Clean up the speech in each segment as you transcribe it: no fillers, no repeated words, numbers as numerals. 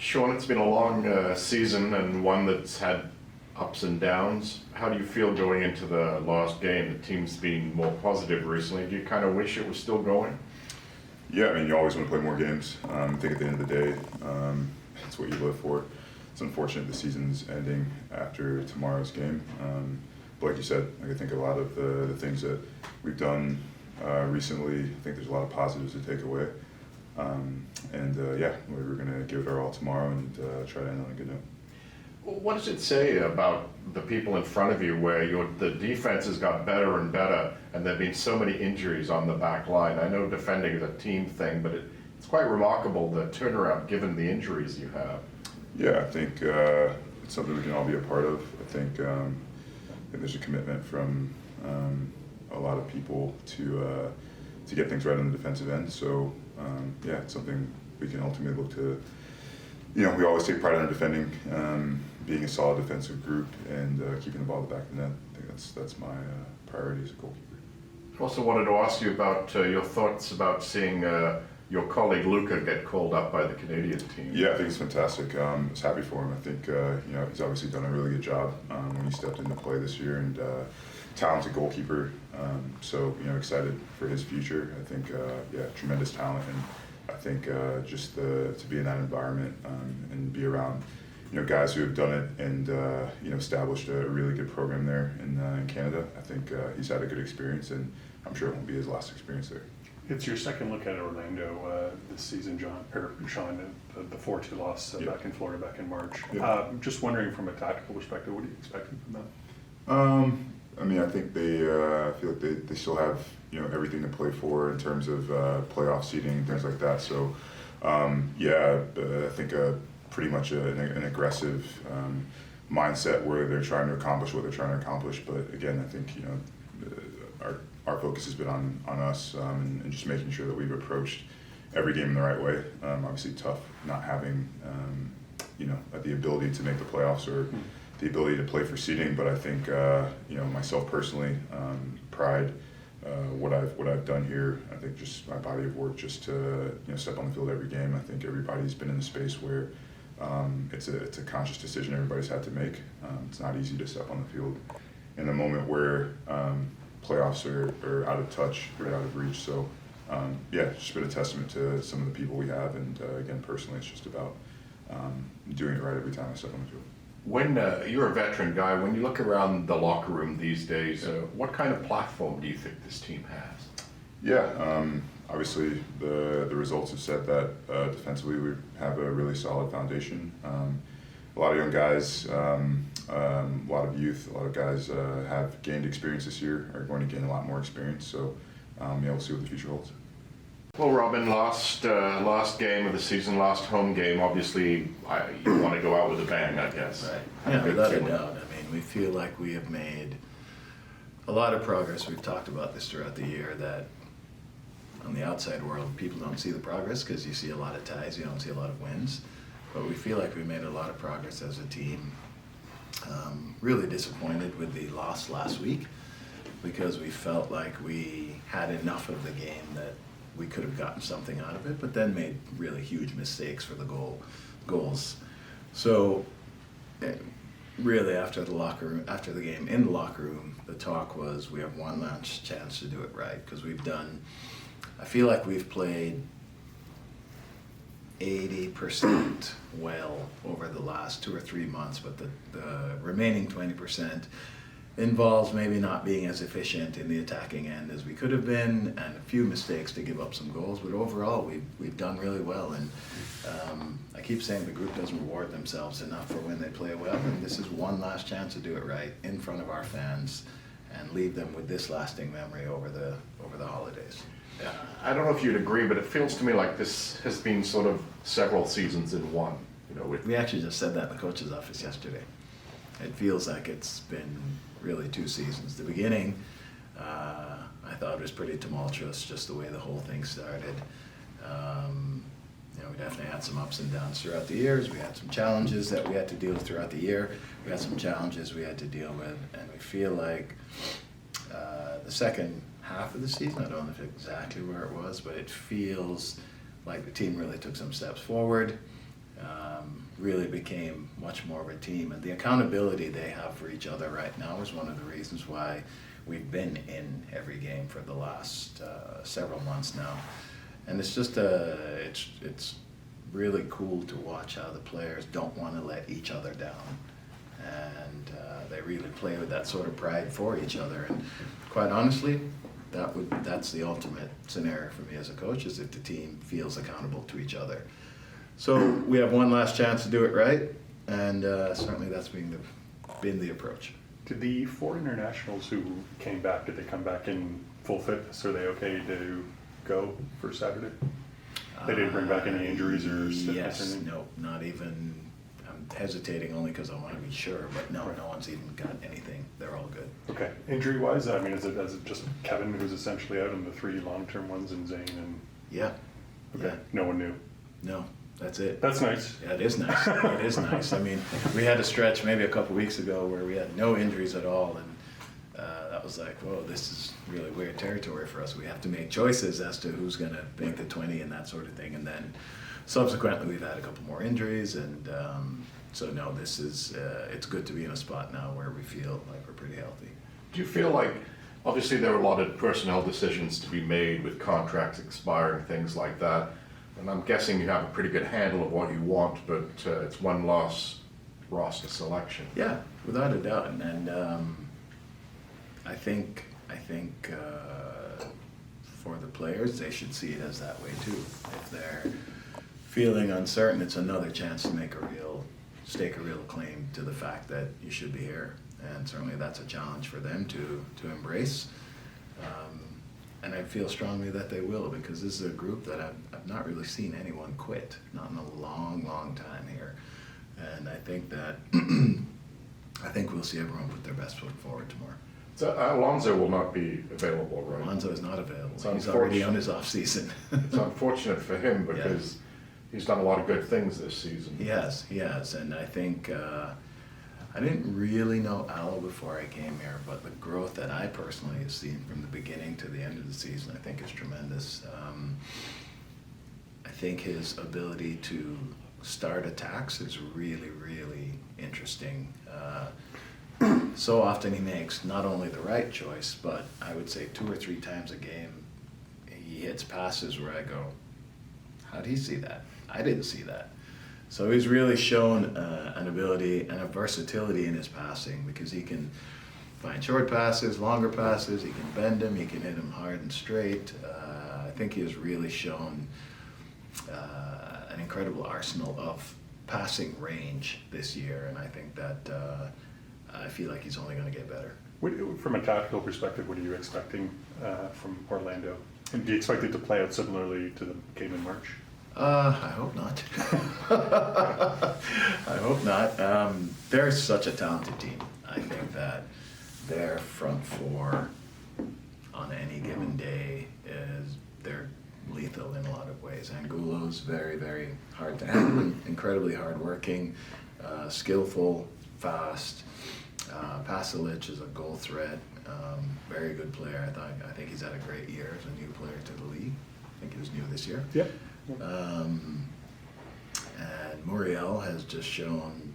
Sean, it's been a long season and one that's had ups and downs. How do you feel going into the last game? The team's been more positive recently. Do you kind of wish it was still going? Yeah, I mean, you always want to play more games. I think at the end of the day, that's what you live for. It's unfortunate the season's ending after tomorrow's game. But like you said, I think a lot of the things that we've done recently, I think there's a lot of positives to take away. Yeah, we're going to give it our all tomorrow and try to end on a good note. What does it say about the people in front of you where the defense has got better and better and there have been so many injuries on the back line? I know defending is a team thing, but it's quite remarkable the turnaround given the injuries you have. Yeah, I think it's something we can all be a part of. I think there's a commitment from a lot of people to get things right on the defensive end. So yeah, it's something we can ultimately look to. We always take pride in defending, being a solid defensive group, and keeping the ball at the back of the net. I think that's my priority as a goalkeeper. I also wanted to ask you about your thoughts about seeing your colleague Luca get called up by the Canadian team. Yeah, I think it's fantastic. I was happy for him. I think he's obviously done a really good job when he stepped into play this year, and talented goalkeeper. So excited for his future. I think tremendous talent, and I think just to be in that environment and be around guys who have done it and established a really good program there in Canada. I think he's had a good experience, and I'm sure it won't be his last experience there. It's your second look at Orlando this season, Sean, the 4-2 loss back in Florida back in March. Just wondering from a tactical perspective, what are you expecting from that? I mean, I think I feel like they still have everything to play for in terms of playoff seeding and things like that. So I think pretty much an aggressive mindset where they're trying to accomplish what they're trying to accomplish. But again, I think our focus has been on us and just making sure that we've approached every game in the right way. Obviously tough not having the ability to make the playoffs or the ability to play for seeding, but I think myself personally, pride what I've done here. I think just my body of work just to step on the field every game. I think everybody's been in a space where it's a conscious decision everybody's had to make. It's not easy to step on the field in a moment where playoffs are out of touch, right out of reach. So it's just been a testament to some of the people we have, and again, personally, it's just about doing it right every time I step on the field. When you're a veteran guy, when you look around the locker room these days, what kind of platform do you think this team has? Yeah, obviously the results have said that defensively we have a really solid foundation. A lot of young guys, a lot of youth, a lot of guys have gained experience this year, are going to gain a lot more experience. So we'll see what the future holds. Well, Robin, last game of the season, last home game. Obviously, you want to go out with a bang, I guess. Right. Yeah, without a doubt. I mean, we feel like we have made a lot of progress. We've talked about this throughout the year, that on the outside world, people don't see the progress because you see a lot of ties, you don't see a lot of wins. But we feel like we made a lot of progress as a team. Really disappointed with the loss last week because we felt like we had enough of the game that we could have gotten something out of it, but then made really huge mistakes for the goals. So really after the game in the locker room, the talk was we have one last chance to do it right, because I feel like we've played 80% well over the last 2 or 3 months, but the remaining 20% involves maybe not being as efficient in the attacking end as we could have been, and a few mistakes to give up some goals. But overall, we've done really well, and I keep saying the group doesn't reward themselves enough for when they play well, and this is one last chance to do it right in front of our fans and leave them with this lasting memory over the holidays. Yeah, I don't know if you'd agree, but it feels to me like this has been sort of several seasons in one. We actually just said that in the coach's office yesterday. It feels like it's been really 2 seasons. The beginning, I thought was pretty tumultuous, just the way the whole thing started. We definitely had some ups and downs throughout the years. We had some challenges that we had to deal with throughout the year. We had some challenges we had to deal with, and we feel like the second half of the season, I don't know exactly where it was, but it feels like the team really took some steps forward. really became much more of a team. And the accountability they have for each other right now is one of the reasons why we've been in every game for the last several months now. And it's just it's really cool to watch how the players don't want to let each other down. And they really play with that sort of pride for each other. And quite honestly, that's the ultimate scenario for me as a coach, is if the team feels accountable to each other. So we have one last chance to do it right, and certainly that's been the approach. Did the 4 internationals who came back, did they come back in full fitness? Are they okay to go for Saturday? They didn't bring back any injuries or stiffness or Yes, anything? no, not even. I'm hesitating only because I want to be sure, but no, no one's even got anything. They're all good. Okay. Injury-wise, I mean, is it just Kevin who's essentially out, and the 3 long-term ones, and Zane and... Yeah. Okay, Yeah. no one knew. No, that's it. That's nice. Yeah, it is nice. It is nice. I mean, we had a stretch maybe a couple weeks ago where we had no injuries at all, and that was like, whoa, this is really weird territory for us. We have to make choices as to who's going to make the 20 and that sort of thing. And then subsequently, we've had a couple more injuries, and so no, this is it's good to be in a spot now where we feel like we're pretty healthy. Do you feel like, obviously there are a lot of personnel decisions to be made with contracts expiring, things like that, and I'm guessing you have a pretty good handle of what you want, but it's one loss roster selection. Yeah, without a doubt, and I think for the players, they should see it as that way too. If they're feeling uncertain, it's another chance to stake a real claim to the fact that you should be here, and certainly that's a challenge for them to embrace. And I feel strongly that they will, because this is a group that I've not really seen anyone quit, not in a long, long time here. And I think that we'll see everyone put their best foot forward tomorrow. So Alonso will not be available, right? Alonso is not available. It's He's already unfortunate. on his off season. It's unfortunate for him because he's done a lot of good things this season. He has, and I think I didn't really know Al before I came here, but the growth that I personally have seen from the beginning to the end of the season, I think is tremendous. I think his ability to start attacks is really, really interesting. So often he makes not only the right choice, but I would say 2 or 3 times a game he hits passes where I go, how did he see that? I didn't see that. So he's really shown an ability and a versatility in his passing, because he can find short passes, longer passes, he can bend them, he can hit them hard and straight. I think he has really shown an incredible arsenal of passing range this year, and I think that I feel like he's only going to get better. From a tactical perspective, what are you expecting from Orlando? And do you expect it to play out similarly to the game in March? I hope not. I hope not. They're such a talented team. I think that their front 4 on any given day they're lethal in a lot of ways. Angulo's very, very hard to handle, incredibly hardworking, skillful, fast. Pasalic is a goal threat, very good player. I think he's had a great year as a new player to the league. I think he was new this year. Yeah. And Muriel has just shown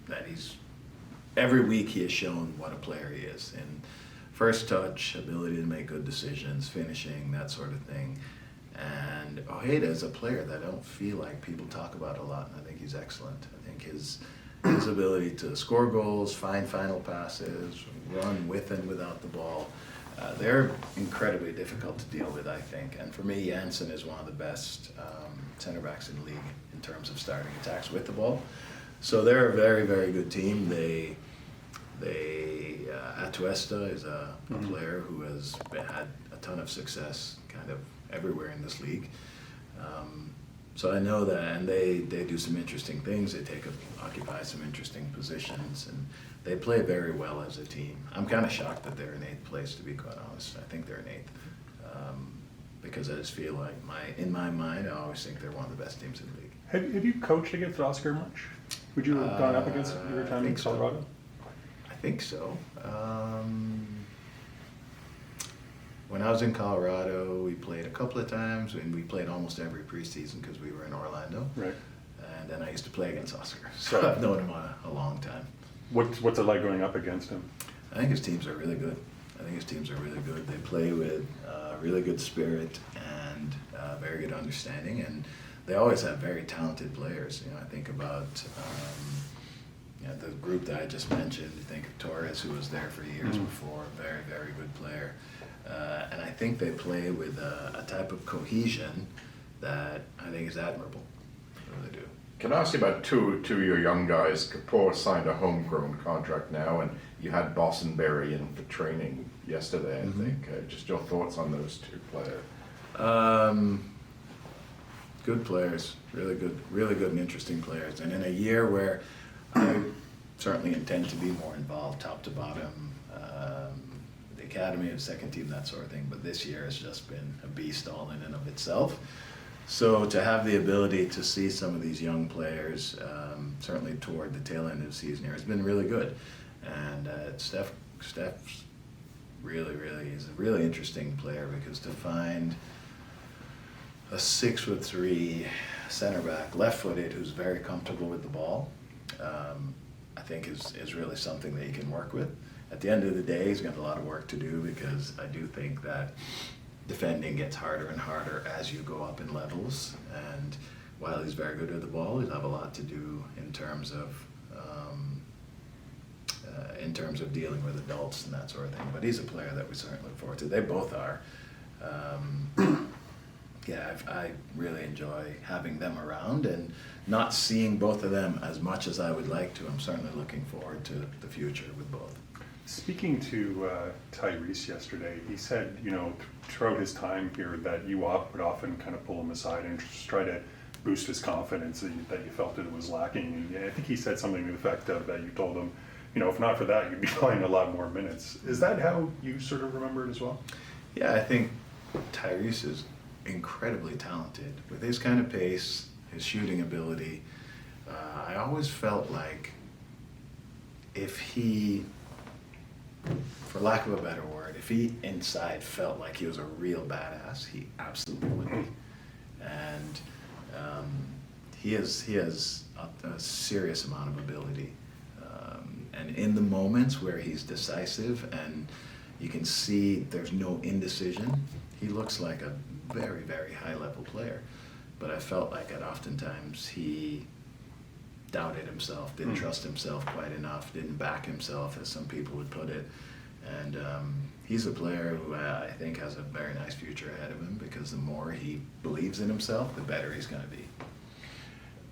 that every week he has shown what a player he is in first touch, ability to make good decisions, finishing, that sort of thing. And Ojeda is a player that I don't feel like people talk about a lot, and I think he's excellent. I think his ability to score goals, find final passes, run with and without the ball, they're incredibly difficult to deal with, I think. And for me, Janssen is one of the best center backs in the league in terms of starting attacks with the ball. So they're a very, very good team. Atuesta is a player who has had a ton of success kind of everywhere in this league. So I know that, and they do some interesting things. They occupy some interesting positions, and they play very well as a team. I'm kind of shocked that they're in 8th place, to be quite honest. I think they're in 8th because I just feel like in my mind, I always think they're one of the best teams in the league. Have you coached against Oscar much? Would you have gone up against him your time in Colorado? I think so. When I was in Colorado, we played a couple of times, and we played almost every preseason because we were in Orlando. Right. And then I used to play against Oscar. So I've known him a long time. What's it like going up against him? I think his teams are really good. They play with really good spirit and very good understanding, and they always have very talented players. I think about the group that I just mentioned. You think of Torres, who was there for years before, very, very good player. And I think they play with a type of cohesion that I think is admirable. They really do. Can I ask you about two of your young guys? Kapoor signed a homegrown contract now, and you had Bostonberry in for training yesterday, I think. Just your thoughts on those two players? Good players, really good and interesting players. And in a year where I certainly intend to be more involved, top to bottom, the academy, the second team, that sort of thing. But this year has just been a beast all in and of itself. So to have the ability to see some of these young players, certainly toward the tail end of the season here, has been really good. And Steph's really is a really interesting player, because to find a 6'3" center back, left-footed, who's very comfortable with the ball, I think is really something that he can work with. At the end of the day, he's got a lot of work to do, because I do think that defending gets harder and harder as you go up in levels. And while he's very good with the ball, he'll have a lot to do in terms of dealing with adults and that sort of thing. But he's a player that we certainly look forward to. They both are. I really enjoy having them around, and not seeing both of them as much as I would like to. I'm certainly looking forward to the future with both. Speaking to Tyrese yesterday, he said, throughout his time here, that you would often kind of pull him aside and just try to boost his confidence that you felt it was lacking. And I think he said something to the effect of that you told him, if not for that, you'd be playing a lot more minutes. Is that how you sort of remember it as well? Yeah, I think Tyrese is incredibly talented with his kind of pace, his shooting ability. I always felt like if he, for lack of a better word, if he inside felt like he was a real badass, he absolutely would be. And he has a serious amount of ability. And in the moments where he's decisive and you can see there's no indecision, he looks like a very, very high-level player. But I felt like oftentimes he doubted himself, didn't trust himself quite enough, didn't back himself, as some people would put it. And he's a player who I think has a very nice future ahead of him, because the more he believes in himself, the better he's going to be.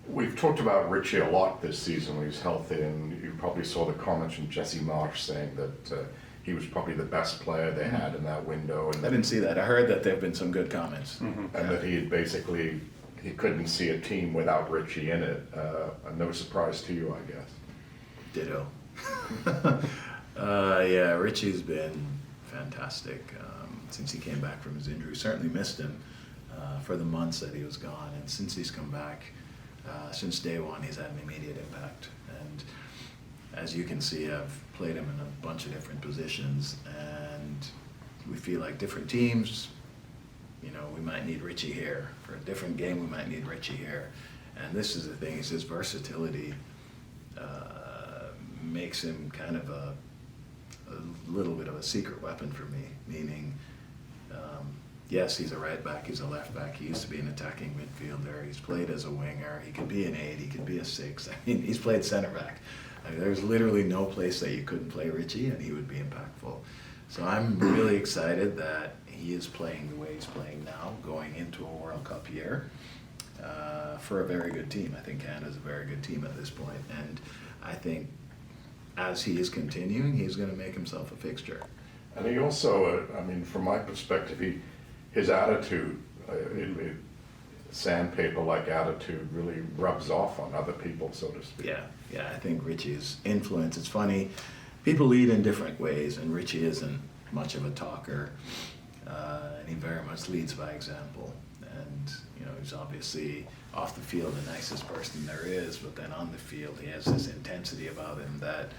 We've talked about Richie a lot this season when he's healthy, and you probably saw the comments from Jesse Marsh saying that he was probably the best player they had in that window. And I didn't see that. I heard that there have been some good comments. And that he couldn't see a team without Richie in it. No surprise to you, I guess. Ditto. Richie's been fantastic since he came back from his injury. Certainly missed him for the months that he was gone, and since he's come back, since day one, he's had an immediate impact. And as you can see, I've played him in a bunch of different positions, and we feel like different teams, we might need Richie here. For a different game, we might need Richie here. And this is the thing, is his versatility makes him kind of a little bit of a secret weapon for me, meaning, yes, he's a right back, he's a left back, he used to be an attacking midfielder, he's played as a winger, he could be an 8, he could be a 6, he's played center back. There's literally no place that you couldn't play Richie and he would be impactful. So I'm really excited that he is playing the way he's playing now, going into a World Cup year for a very good team. I think Canada's a very good team at this point, and I think as he is continuing, he's going to make himself a fixture. And he also, from my perspective, his attitude, sandpaper-like attitude, really rubs off on other people, so to speak. Yeah, I think Richie's influence, it's funny, people lead in different ways, and Richie isn't much of a talker, and he very much leads by example. And, he's obviously off the field the nicest person there is, but then on the field he has this intensity about him that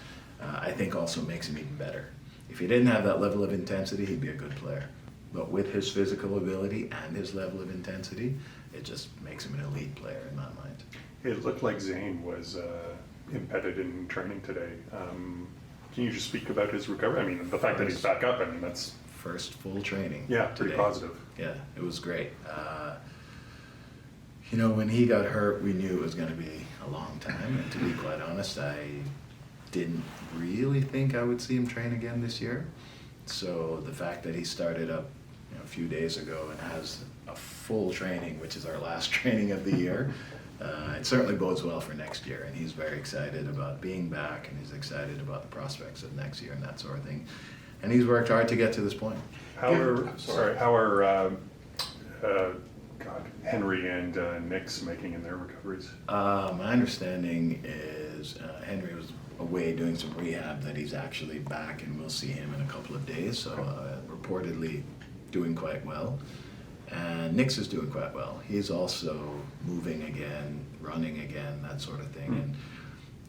I think also makes him even better. If he didn't have that level of intensity, he'd be a good player. But with his physical ability and his level of intensity, it just makes him an elite player in my mind. It looked like Zane was embedded in training today. Can you just speak about his recovery? I mean, the fact that he's back up, I mean, that's, First full training. yeah, pretty today. positive. Yeah, it was great. You know, when he got hurt, we knew it was going to be a long time. And to be quite honest, I didn't really think I would see him train again this year. So the fact that he started up, you know, a few days ago and has a full training, which is our last training of the year, it certainly bodes well for next year. And he's very excited about being back, and he's excited about the prospects of next year and that sort of thing. And he's worked hard to get to this point. How are Henry and Nick's making in their recoveries? My understanding is Henry was away doing some rehab, that he's actually back, and we'll see him in a couple of days. So reportedly doing quite well. And Nick's is doing quite well. He's also moving again, running again, that sort of thing.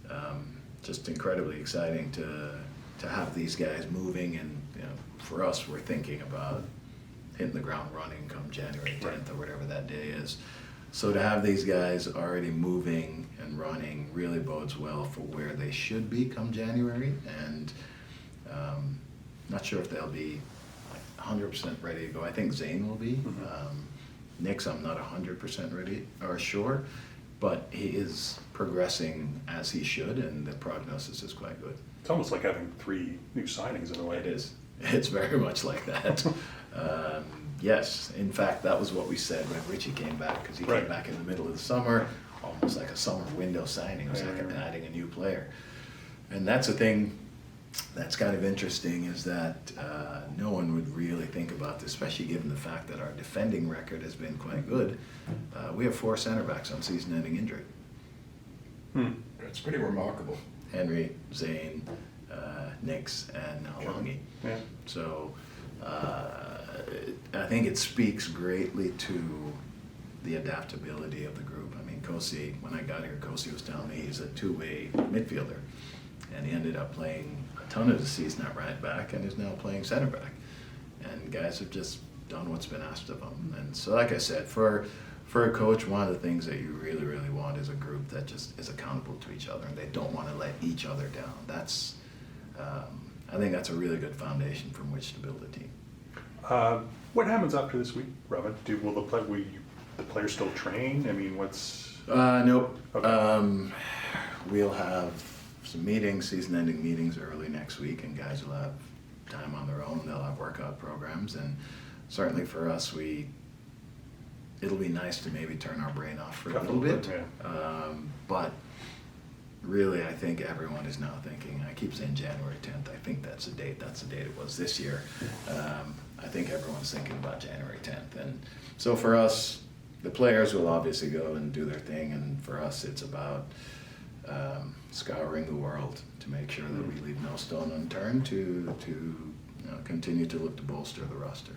And just incredibly exciting to have these guys moving. And you know, for us, we're thinking about hitting the ground running come January 10th or whatever that day is. So to have these guys already moving and running really bodes well for where they should be come January. And not sure if they'll be like 100% ready to go. I think Zane will be. Nick's, I'm not 100% ready or sure, but he is progressing as he should, and the prognosis is quite good. It's almost like having 3 new signings in a way. It is. It's very much like that. Yes, in fact, that was what we said when Richie came back, because he Right. came back in the middle of the summer, almost like a summer window signing. It was like Yeah. adding a new player. And that's a thing that's kind of interesting, is that no one would really think about this, especially given the fact that our defending record has been quite good. We have 4 center backs on season-ending injury. It's pretty remarkable. Henry, Zane, Nix, and now Longy. Yeah. So I think it speaks greatly to the adaptability of the group. I mean, Kosi, when I got here, Kosi was telling me he's a two-way midfielder, and he ended up playing a ton of the season at right back and is now playing center back. And guys have just done what's been asked of them. And so, like I said, for a coach, one of the things that you really, really want is a group that just is accountable to each other, and they don't want to let each other down. That's, I think that's a really good foundation from which to build a team. What happens after this week, Robin? Will the players still train? I mean, what's... Nope. Okay. We'll have some meetings, season-ending meetings early next week, and guys will have time on their own. They'll have workout programs, and certainly for us, it'll be nice to maybe turn our brain off for a little bit. Yeah. But really, I think everyone is now thinking, I keep saying January 10th, I think that's the date it was this year. I think everyone's thinking about January 10th. And so for us, the players will obviously go and do their thing, and for us, it's about scouring the world to make sure that we leave no stone unturned to continue to look to bolster the roster.